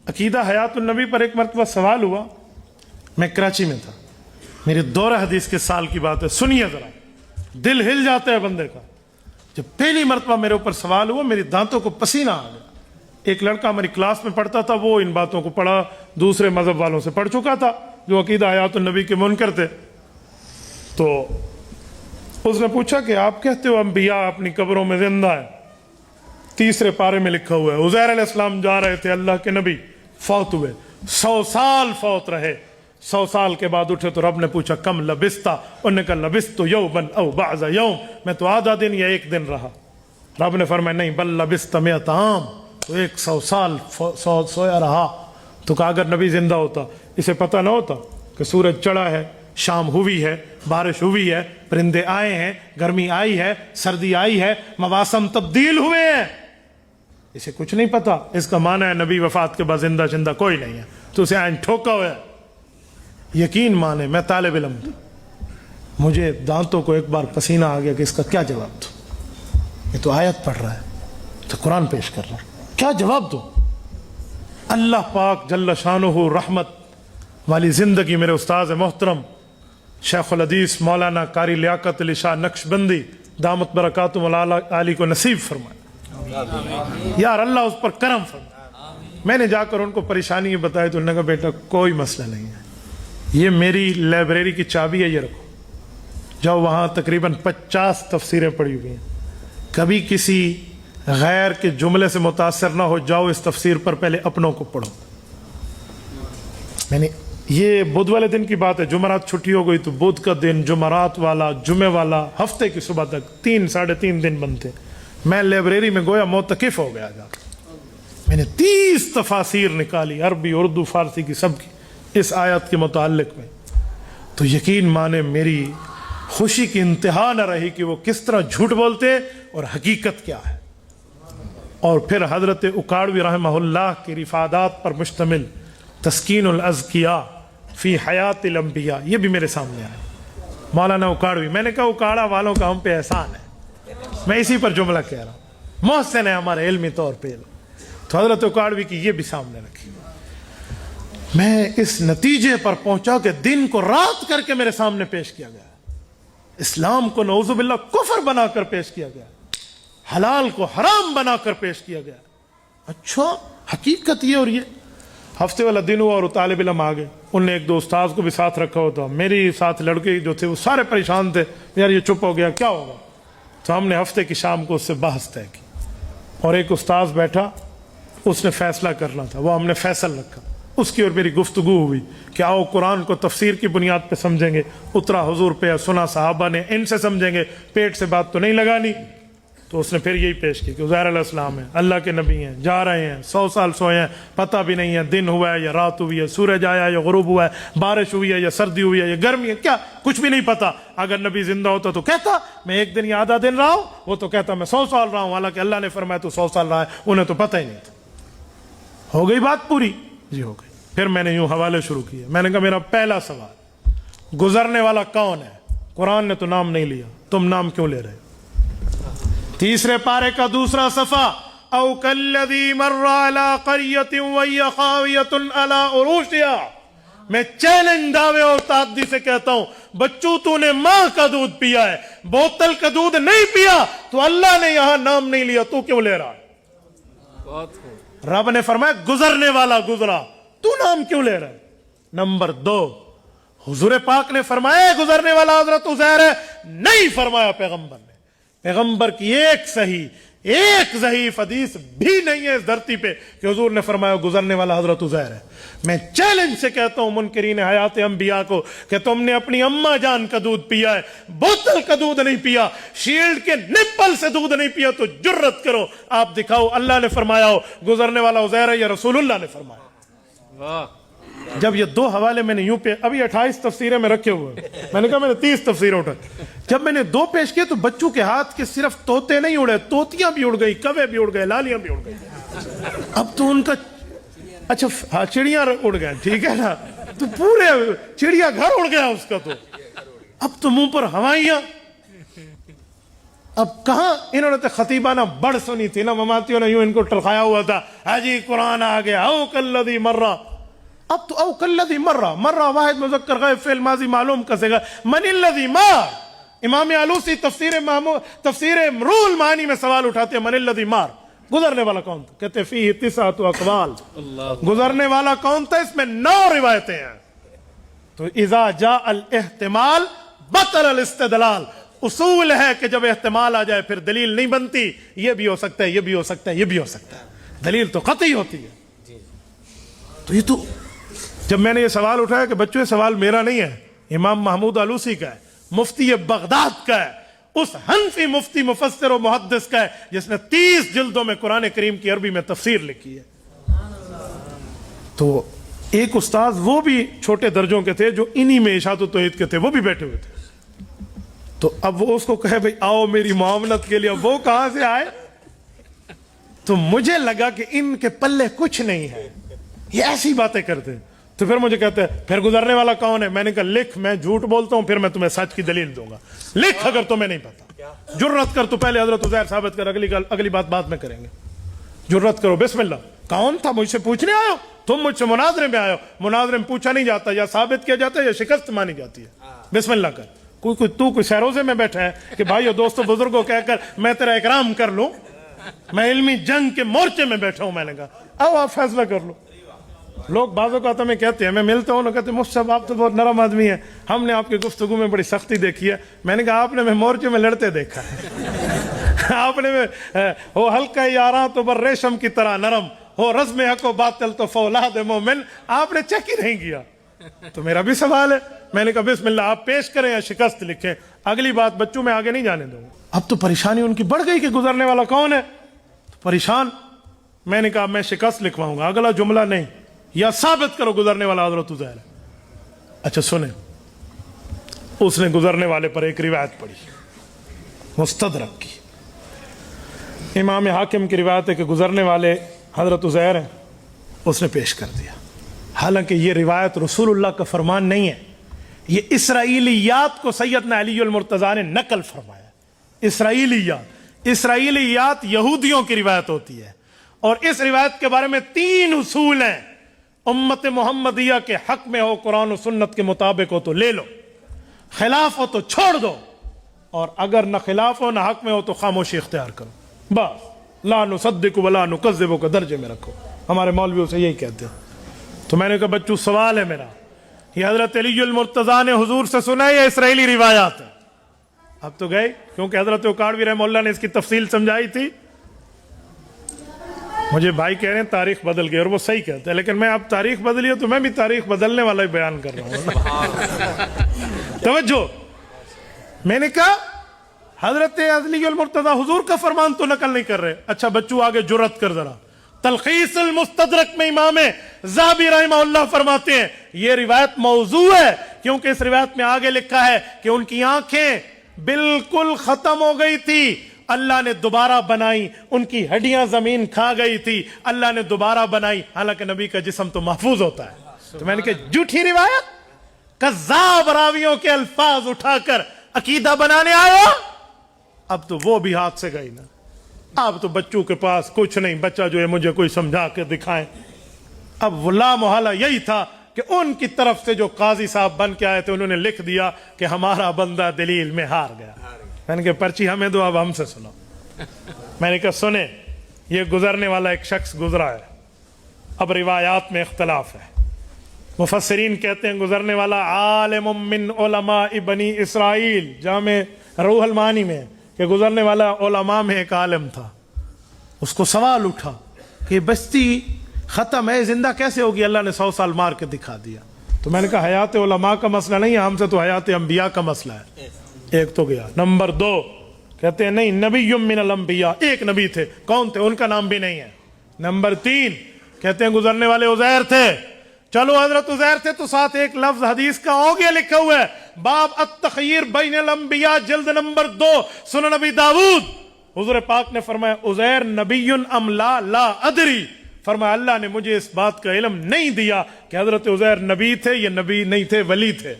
عقیدہ حیات النبی پر ایک مرتبہ سوال ہوا. میں کراچی میں تھا, میری دورہ حدیث کے سال کی بات ہے, سنیے ذرا, دل ہل جاتا ہے بندے کا. جب پہلی مرتبہ میرے اوپر سوال ہوا میری دانتوں کو پسینہ آ گیا. ایک لڑکا ہماری کلاس میں پڑھتا تھا, وہ ان باتوں کو پڑھا, دوسرے مذہب والوں سے پڑھ چکا تھا جو عقیدہ حیات النبی کے منکر تھے. تو اس نے پوچھا کہ آپ کہتے ہو انبیاء اپنی قبروں میں زندہ ہے, تیسرے پارے میں لکھا ہوا ہے عزیر علیہ السلام جا رہے تھے, اللہ کے نبی فوت ہوئے, 100 سال فوت رہے, 100 سال کے بعد اٹھے تو رب نے پوچھا کم لبستا, انہوں نے کہا لبست یوما او بعض یوم, میں تو آدھا دن یا ایک دن رہا. رب نے فرمایا نہیں بل لبست 100 عام, تو 100 سال سویا رہا. تو کہا اگر نبی زندہ ہوتا اسے پتہ نہ ہوتا کہ سورج چڑھا ہے, شام ہوئی ہے, بارش ہوئی ہے, پرندے آئے ہیں, گرمی آئی ہے, سردی آئی ہے, مواسم تبدیل ہوئے ہیں, اسے کچھ نہیں پتا. اس کا معنی ہے نبی وفات کے بعد زندہ زندہ کوئی نہیں ہے, تو اسے آئین ٹھوکا ہوا ہے. یقین مانے میں طالب علم تھا, مجھے دانتوں کو ایک بار پسینہ آ گیا کہ اس کا کیا جواب دوں. یہ تو آیت پڑھ رہا ہے, تو قرآن پیش کر رہا ہے, کیا جواب دوں. اللہ پاک جل شانہ رحمت والی زندگی میرے استاذ محترم شیخ الحدیث مولانا قاری لیاقت علی شاہ نقشبندی دامت برکاتہم العالی کو نصیب فرمائے. یار اللہ اس پر کرم فرمائے. میں نے جا کر ان کو پریشانی بتائی تو انہوں نے کہا بیٹا کوئی مسئلہ نہیں ہے, یہ میری لائبریری کی چابی ہے, یہ رکھو, جاؤ وہاں تقریباً 50 تفسیریں پڑھی ہوئی ہیں, کبھی کسی غیر کے جملے سے متاثر نہ ہو, جاؤ اس تفسیر پر پہلے اپنوں کو پڑھو. میں نے یہ بدھ والے دن کی بات ہے, جمعرات چھٹی ہو گئی تو بدھ کا دن, جمعرات والا, جمعے والا, ہفتے کی صبح تک 3-3.5 دن بنتے. میں لائبریری میں گویا معتکف ہو گیا جا. میں نے 30 تفاسیر نکالی, عربی, اردو, فارسی کی, سب کی اس آیت کے متعلق میں. تو یقین مانے میری خوشی کی انتہا نہ رہی کہ وہ کس طرح جھوٹ بولتے اور حقیقت کیا ہے. اور پھر حضرت اکاڑوی رحمہ اللہ کی رفادات پر مشتمل تسکین الاذکیاء فی حیات الانبیاء, یہ بھی میرے سامنے آیا. مولانا اکاڑوی, میں نے کہا اکاڑا والوں کا ہم پہ احسان ہے, میں اسی پر جملہ کہہ رہا ہوں, محسن ہے ہمارے علمی طور پہ. تو حضرت اکاڑوی کی یہ بھی سامنے رکھی. میں اس نتیجے پر پہنچا کہ دن کو رات کر کے میرے سامنے پیش کیا گیا, اسلام کو نعوذ باللہ کفر بنا کر پیش کیا گیا, حلال کو حرام بنا کر پیش کیا گیا. اچھا حقیقت یہ, اور یہ ہفتے والا دن ہوا اور طالب علم آ گئے, ان نے ایک دو استاذ کو بھی ساتھ رکھا ہوتا, میری ساتھ لڑکے جو تھے وہ سارے پریشان تھے, یار یہ چپ ہو گیا کیا ہوگا. تو ہم نے ہفتے کی شام کو اس سے بحث طے کی, اور ایک استاذ بیٹھا, اس نے فیصلہ کرنا تھا, وہ ہم نے فیصل رکھا. اس کی اور میری گفتگو ہوئی کہ آؤ قرآن کو تفسیر کی بنیاد پہ سمجھیں گے, اترا حضور پہ, سنا صحابہ نے, ان سے سمجھیں گے, پیٹ سے بات تو نہیں لگانی. تو اس نے پھر یہی پیش کی کہ عزیر علیہ السلام ہیں, اللہ کے نبی ہیں, جا رہے ہیں, 100 سال سوئے ہیں, پتہ بھی نہیں ہے دن ہوا ہے یا رات ہوئی ہے, سورج آیا یا غروب ہوا ہے, بارش ہوئی ہے یا سردی ہوئی ہے یا گرمی ہے, کیا کچھ بھی نہیں پتا. اگر نبی زندہ ہوتا تو کہتا میں 1 دن یا آدھا دن رہا ہوں, وہ تو کہتا میں 100 سال رہا ہوں, حالانکہ اللہ نے فرمایا تو 100 سال رہا ہے, انہیں تو پتہ ہی نہیں تھا. ہو گئی بات پوری جی, ہو گئی. پھر میں نے یوں حوالے شروع کیے. میں نے کہا میرا پہلا سوال, گزرنے والا کون ہے؟ قرآن نے تو نام نہیں لیا, تم نام کیوں لے رہے؟ تیسرے پارے کا دوسرا صفحہ, او کالذی مر علی قریۃ وہی خاویۃ علی عروشہا. میں چیلنج دعوے اور تعدی سے کہتا ہوں, بچوں تو نے ماں کا دودھ پیا ہے, بوتل کا دودھ نہیں پیا, تو اللہ نے یہاں نام نہیں لیا, تو کیوں لے رہا ہے؟ رب نے فرمایا گزرنے والا گزرا, تو نام کیوں لے رہا ہے؟ نمبر 2, حضور پاک نے فرمایا گزرنے والا حضرت عزیر ہے, نہیں فرمایا پیغمبر نے. پیغمبر کی ایک صحیح ایک ضعیف حدیث بھی نہیں ہے اس دھرتی پہ کہ حضور نے فرمایا گزرنے والا حضرت عزیر ہے. میں چیلنج سے کہتا ہوں منکرین حیات انبیاء کو کہ تم نے اپنی اماں جان کا دودھ پیا ہے, بوتل کا دودھ نہیں پیا, شیلڈ کے نپل سے دودھ نہیں پیا, تو جرت کرو آپ دکھاؤ اللہ نے فرمایا ہو گزرنے والا عزیر ہے یا رسول اللہ نے فرمایا. واہ. جب یہ 2 حوالے میں نے یوں پہ, ابھی 28 تفسیریں میں رکھے ہوئے, میں نے کہا میں نے 30 تفسیریں اٹھائی. جب میں نے 2 پیش کیے تو بچوں کے ہاتھ کے صرف طوطے نہیں اڑے, طوطیاں بھی اڑ گئی, کوے بھی اڑ گئے, لالیاں بھی اڑ گئی. اب تو ان کا اچھا ہاں چڑیاں اڑ گئے, ٹھیک ہے نا, تو پورے چڑیا گھر اڑ گیا اس کا. تو اب تو منہ پر ہوائیاں. اب کہاں انہوں نے تو خطیبانہ بڑھ سنی تھی نا، مماتیوں نے یوں ان کو ٹرخایا ہوا تھا، حاجی قرآن آ گیا، او کالذی مرہ. اب تو او کالذی مرہ، مرہ واحد مذکر غائب فعل ماضی معلوم کسے گا، من الذی مار. امام علوسی تفسیر روح المعانی میں سوال اٹھاتے ہیں، من الذی مار، گزرنے والا کون تھا؟ کہتے فیہ تسعۃ اقوال، گزرنے والا کون تھا؟ اس میں 9 روایتیں ہیں. تو اذا جاء الاحتمال بطل الاستدلال، اصول ہے کہ جب احتمال آ جائے پھر دلیل نہیں بنتی. یہ بھی ہو سکتا ہے، یہ بھی ہو سکتا ہے، یہ بھی ہو سکتا ہے، دلیل تو قطعی ہوتی ہے. تو یہ تو جب میں نے یہ سوال اٹھایا کہ بچوں یہ سوال میرا نہیں ہے، امام محمود آلوسی کا ہے، مفتی بغداد کا ہے، اس حنفی مفتی مفسر و محدث کا ہے جس نے 30 جلدوں میں قرآن کریم کی عربی میں تفسیر لکھی ہے. تو ایک استاذ وہ بھی چھوٹے درجوں کے تھے جو انہی میں اشاعت و توحید کے تھے، وہ بھی بیٹھے ہوئے تھے. تو اب وہ اس کو کہے بھئی آؤ میری معاونت کے لیے، اب وہ کہاں سے آئے؟ تو مجھے لگا کہ ان کے پلے کچھ نہیں ہے، یہ ایسی باتیں کرتے. تو پھر مجھے کہتے ہیں پھر گزرنے والا کون ہے؟ میں نے کہا لکھ، میں جھوٹ بولتا ہوں پھر میں تمہیں سچ کی دلیل دوں گا. لکھ اگر تمہیں نہیں پتا، جرت کر تو پہلے حضرت عزیر ثابت کر، اگلی بات بعد میں کریں گے. جرت کرو، بسم اللہ. کون تھا؟ مجھ سے پوچھنے آئے ہو تم؟ مجھ سے مناظرے میں آئے ہو. مناظرے میں پوچھا نہیں جاتا، یا ثابت کیا جاتا ہے یا شکست مانی جاتی ہے. بسم اللہ کر. کوئی سیروزے میں بیٹھا ہے کہ بھائیو دوستو بزرگوں کہہ کر میں تیرا اکرام کر لوں؟ میں علمی جنگ کے مورچے میں بیٹھا ہوں. میں نے کہا آؤ آپ فیصلہ کر لو. لوگ بعض اوقات ہمیں کہتے ہیں، میں ملتا ہوں، کہتے ہیں مفتی صاحب آپ تو بہت نرم آدمی ہیں، ہم نے آپ کی گفتگو میں بڑی سختی دیکھی ہے. میں نے کہا آپ نے میں مورچے میں لڑتے دیکھا ہے. آپ نے ہو ہلکا یاراں تو بر ریشم کی طرح نرم، ہو رزم حق و باطل تو فولاد مومن، آپ نے چیک ہی نہیں کیا. تو میرا بھی سوال ہے. میں نے کہا بسم اللہ آپ پیش کریں یا شکست لکھیں. اگلی بات بچوں میں آگے نہیں جانے دوں. اب تو پریشانی ان کی بڑھ گئی کہ گزرنے والا کون ہے، تو پریشان. میں نے کہا میں شکست لکھواؤں گا، اگلا جملہ نہیں، یا ثابت کرو گزرنے والا حضرت عزیر ہے. اچھا سنیں، اس نے گزرنے والے پر ایک روایت پڑھی مستدرک کی، امام حاکم کی روایت ہے کہ گزرنے والے حضرت عزیر ہیں. اس نے پیش کر دیا. حالانکہ یہ روایت رسول اللہ کا فرمان نہیں ہے، یہ اسرائیلیات کو سیدنا علی المرتضیٰ نے نقل فرمایا. اسرائیلیات یہودیوں کی روایت ہوتی ہے، اور اس روایت کے بارے میں 3 اصول ہیں. امت محمدیہ کے حق میں ہو قرآن و سنت کے مطابق ہو تو لے لو، خلاف ہو تو چھوڑ دو، اور اگر نہ خلاف ہو نہ حق میں ہو تو خاموشی اختیار کرو. بس لا نصدق ولا نکذب کو درجے میں رکھو. ہمارے مولویوں سے یہی کہتے ہیں. تو میں نے کہا بچوں سوال ہے میرا، یہ حضرت علی المرتضیٰ نے حضور سے سنا ہے یا اسرائیلی روایات ہے؟ اب تو گئے، کیونکہ حضرت اوکاڑوی رحمہ اللہ نے اس کی تفصیل سمجھائی تھی. مجھے بھائی کہہ رہے ہیں تاریخ بدل گئی، اور وہ صحیح کہتے ہیں، لیکن میں اب تاریخ بدلی ہے تو میں بھی تاریخ بدلنے والا ہی بیان کر رہا ہوں. توجہ، میں نے کہا حضرت علی المرتضیٰ حضور کا فرمان تو نقل نہیں کر رہے. اچھا بچوں آگے جرت کر ذرا. تلخیص المستدرک میں امام ذہبی رحمہ اللہ فرماتے ہیں یہ روایت موضوع ہے، کیونکہ اس روایت میں آگے لکھا ہے کہ ان کی آنکھیں بالکل ختم ہو گئی تھی، اللہ نے دوبارہ بنائی. ان کی ہڈیاں زمین کھا گئی تھی، اللہ نے دوبارہ بنائی. حالانکہ نبی کا جسم تو محفوظ ہوتا ہے. تو میں نے کہا جھوٹی روایت، کذاب راویوں کے الفاظ اٹھا کر عقیدہ بنانے آیا. اب تو وہ بھی ہاتھ سے گئی نا. اب تو بچوں کے پاس کچھ نہیں، بچہ جو ہے مجھے کوئی سمجھا کے دکھائیں. اب لا محالہ یہی تھا کہ ان کی طرف سے جو قاضی صاحب بن کے آئے تھے انہوں نے لکھ دیا کہ ہمارا بندہ دلیل میں ہار گیا. میں نے کہا پرچی ہمیں دو، اب ہم سے سنو. میں نے کہا سنیں، یہ گزرنے والا ایک شخص گزرا ہے. اب روایات میں اختلاف ہے. مفسرین کہتے ہیں گزرنے والا عالم من علماء بنی اسرائیل، جامع روح المعانی میں کہ گزرنے والا علماء میں ایک عالم تھا. اس کو سوال اٹھا کہ بستی ختم ہے، زندہ کیسے ہوگی؟ اللہ نے 100 سال مار کے دکھا دیا. تو میں نے کہا حیات علماء کا مسئلہ نہیں ہے، ہم سے تو حیات انبیاء کا مسئلہ ہے. ایک تو گیا. نمبر 2 کہتے ہیں نہیں، نبی من الانبیاء، ایک نبی تھے. کون تھے؟ ان کا نام بھی نہیں ہے. نمبر 3 کہتے ہیں گزرنے والے عزیر تھے. چلو حضرت عزیر تھے تو ساتھ ایک لفظ حدیث کا ہو گیا لکھا ہوا ہے، باب التخیر بین الانبیاء، جلد نمبر 2، سنن نبی داؤد. حضور پاک نے فرمایا عزیر نبی ام لا ادری. فرمایا اللہ نے مجھے اس بات کا علم نہیں دیا کہ حضرت عزیر نبی تھے یا نبی نہیں تھے، ولی تھے.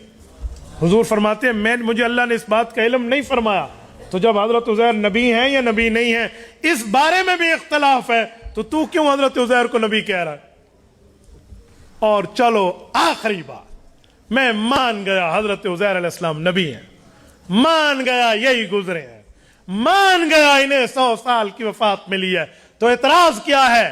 حضور فرماتے ہیں مجھے اللہ نے اس بات کا علم نہیں فرمایا. تو جب حضرت عزیر نبی ہیں یا نبی نہیں ہیں اس بارے میں بھی اختلاف ہے، تو کیوں حضرت عزیر کو نبی کہہ رہا ہے؟ اور چلو آخری بات، میں مان گیا حضرت عزیر علیہ السلام نبی ہیں، مان گیا یہی گزرے ہیں، مان گیا انہیں 100 سال کی وفات ملی ہے، تو اعتراض کیا ہے؟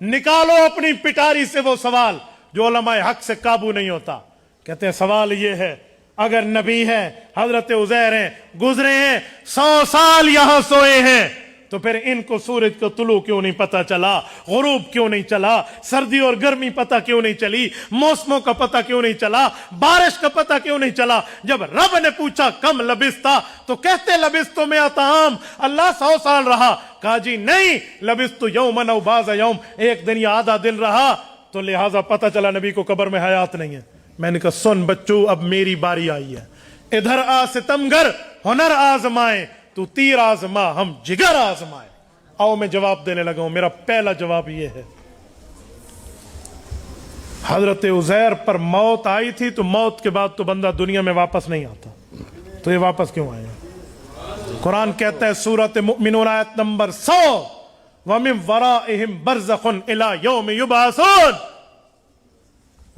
نکالو اپنی پٹاری سے وہ سوال جو علماء حق سے قابو نہیں ہوتا۔ کہتے ہیں سوال یہ ہے، اگر نبی ہے، حضرت عزیر ہیں، گزرے ہیں، 100 سال یہاں سوئے ہیں، تو پھر ان کو سورج کا طلوع کیوں نہیں پتا چلا، غروب کیوں نہیں چلا، سردی اور گرمی پتا کیوں نہیں چلی، موسموں کا پتا کیوں نہیں چلا، بارش کا پتا کیوں نہیں چلا؟ جب رب نے پوچھا کم لبثتا تو کہتے لبثت مئۃ عام، اللہ 100 سال رہا۔ کہا جی نہیں، لبثت یوما او بعض یوم، ایک دن یا آدھا دن رہا، تو لہٰذا پتا چلا نبی کو قبر میں حیات نہیں ہے۔ میں نے کہا سن بچوں، اب میری باری آئی ہے، ادھر آ ستمگر، ہنر آزمائے، تو تیر آزما، ہم جگر آزمائے۔ آؤ میں جواب دینے لگا ہوں۔ میرا پہلا جواب یہ ہے، حضرت عزیر پر موت آئی تھی تو موت کے بعد تو بندہ دنیا میں واپس نہیں آتا، تو یہ واپس کیوں آئے؟ قرآن کہتا ہے سورۃ مؤمنون آیت نمبر 100، وَمِن وَرَائِهِمْ بَرْزَخٌ إِلَىٰ يَوْمِ يُبْعَثُونَ۔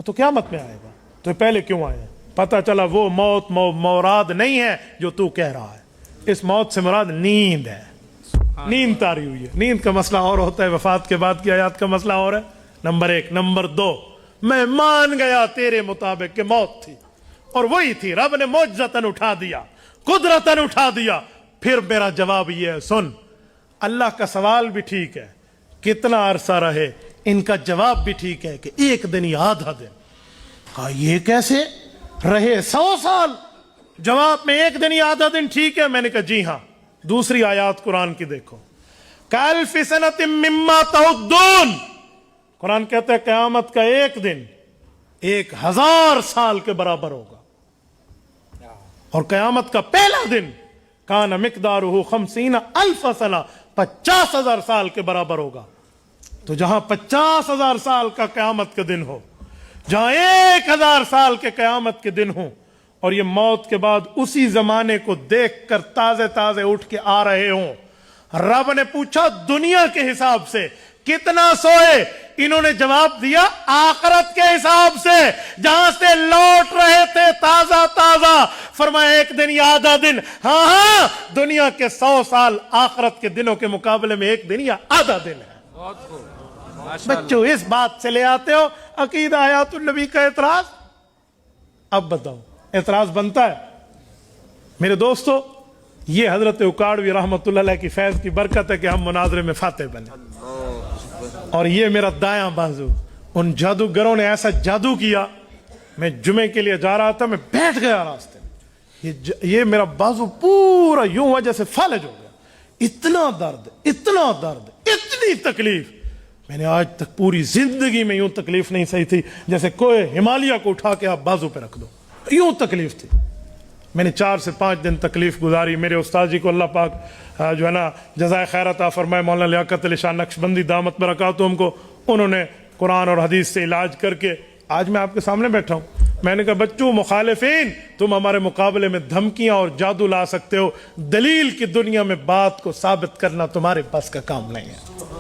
تو قیامت میں آئے گا، تو پہلے کیوں آئے؟ پتہ چلا وہ موت مراد نہیں ہے جو تو کہہ رہا ہے، اس موت سے مراد نیند ہے، نیند تاری ہوئی ہے۔ نیند کا مسئلہ اور ہوتا ہے، وفات کے بعد کی آیات کا مسئلہ اور ہے، نمبر 1۔ نمبر 2، میں مان گیا تیرے مطابق کہ موت تھی، اور وہی تھی، رب نے معجزتاً اٹھا دیا، قدرتاً اٹھا دیا۔ پھر میرا جواب یہ ہے، سن، اللہ کا سوال بھی ٹھیک ہے کتنا عرصہ رہے، ان کا جواب بھی ٹھیک ہے کہ ایک دن یا آدھا دن۔ کہا یہ کیسے رہے 100 سال؟ جواب میں ایک دن یا آدھا دن ٹھیک ہے۔ میں نے کہا جی ہاں، دوسری آیات قرآن کی دیکھو، کَأَلْفِ سَنَةٍ مِّمَّا تَعُدُّونَ، قرآن کہتا ہے قیامت کا ایک دن 1000 سال کے برابر ہوگا، اور قیامت کا پہلا دن کان مقدارہ 50,000 سنہ، 50,000 سال کے برابر ہوگا۔ تو جہاں 50,000 سال کا قیامت کا دن ہو، جہاں 1000 سال کے قیامت کے دن ہوں، اور یہ موت کے بعد اسی زمانے کو دیکھ کر تازے تازے اٹھ کے آ رہے ہوں، رب نے پوچھا دنیا کے حساب سے کتنا سوئے؟ انہوں نے جواب دیا آخرت کے حساب سے، جہاں سے لوٹ رہے تھے تازہ تازہ۔ فرمایا ایک دن یا آدھا دن؟ ہاں ہاں، دنیا کے 100 سال آخرت کے دنوں کے مقابلے میں ایک دن یا آدھا دن ہے۔ بچوں اس بات سے لے آتے ہو عقیدہ حیات النبی کا اعتراض۔ اب بتاؤ اعتراض بنتا ہے؟ میرے دوستو، یہ حضرت اکاڑوی رحمت اللہ علیہ کی فیض کی برکت ہے کہ ہم مناظرے میں فاتح بنے، اور یہ میرا دایاں بازو، ان جادوگروں نے ایسا جادو کیا، میں جمعے کے لیے جا رہا تھا، میں بیٹھ گیا راستے میں، یہ میرا بازو پورا یوں وجہ سے فالج ہو گیا، اتنا درد، اتنا درد، اتنی تکلیف، میں نے آج تک پوری زندگی میں یوں تکلیف نہیں سہی تھی جیسے کوئی ہمالیہ کو اٹھا کے آپ بازو پہ رکھ دو، یوں تکلیف تھی۔ میں نے 4 سے 5 دن تکلیف گزاری۔ میرے استاد جی کو اللہ پاک جو ہے نا جزائے خیر عطا فرمائے، مولانا لیاقت علی شاہ نقشبندی دامت برکاتہم کو، انہوں نے قرآن اور حدیث سے علاج کر کے آج میں آپ کے سامنے بیٹھا ہوں۔ میں نے کہا بچوں مخالفین، تم ہمارے مقابلے میں دھمکیاں اور جادو لا سکتے ہو، دلیل کی دنیا میں بات کو ثابت کرنا تمہارے پاس کا کام نہیں ہے۔